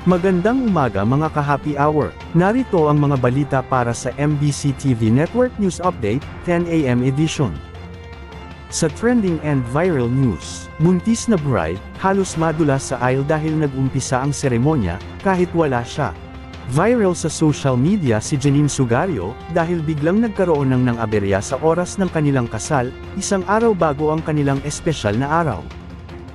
Magandang umaga mga ka-happy hour. Narito ang mga balita para sa MBC TV Network News Update, 10 AM edition. Sa trending and viral news, buntis na bride, halos madulas sa aisle dahil nag-umpisa ang seremonya, kahit wala siya. Viral sa social media si Janine Sugario, dahil biglang nagkaroon ng aberya sa oras ng kanilang kasal, isang araw bago ang kanilang espesyal na araw.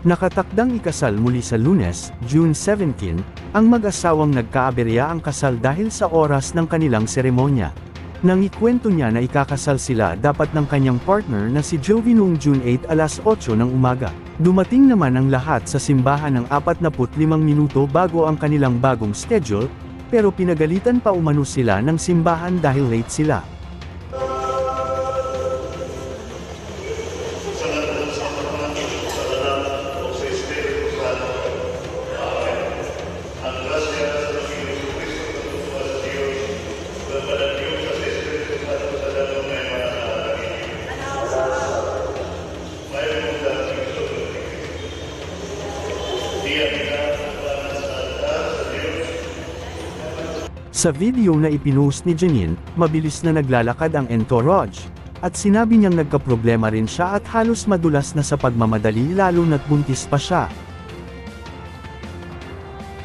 Nakatakdang ikasal muli sa Lunes, June 17, ang mag-asawang nagkaaberya ang kasal dahil sa oras ng kanilang seremonya. Nang ikwento niya na ikakasal sila dapat ng kanyang partner na si Jovi noong June 8 alas 8 ng umaga. Dumating naman ang lahat sa simbahan ng 45 minuto bago ang kanilang bagong schedule, pero pinagalitan pa umano sila ng simbahan dahil late sila. Sa video na ipinost ni Janine, mabilis na naglalakad ang entourage, at sinabi niyang nagkaproblema rin siya at halos madulas na sa pagmamadali lalo na't buntis pa siya.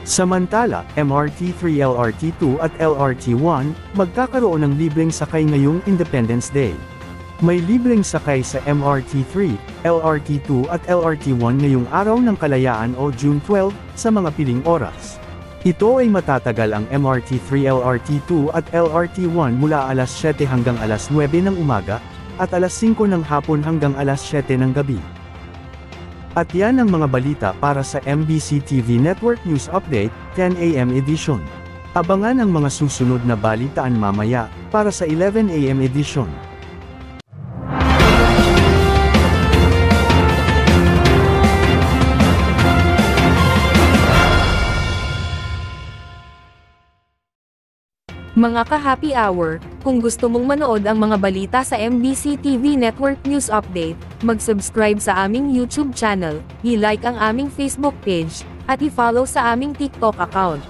Samantala, MRT3, LRT2 at LRT1, magkakaroon ng libreng sakay ngayong Independence Day. May libreng sakay sa MRT3, LRT2 at LRT1 ngayong Araw ng Kalayaan o June 12, sa mga piling oras. Ito ay matatagal ang MRT3, LRT2 at LRT1 mula alas 7 hanggang alas 9 ng umaga, at alas 5 ng hapon hanggang alas 7 ng gabi. At yan ang mga balita para sa MBC TV Network News Update, 10 AM edition. Abangan ang mga susunod na balitaan mamaya, para sa 11 AM edition. Mga ka-happy hour, kung gusto mong manood ang mga balita sa MBC TV Network News Update, mag-subscribe sa aming YouTube channel, i-like ang aming Facebook page, at i-follow sa aming TikTok account.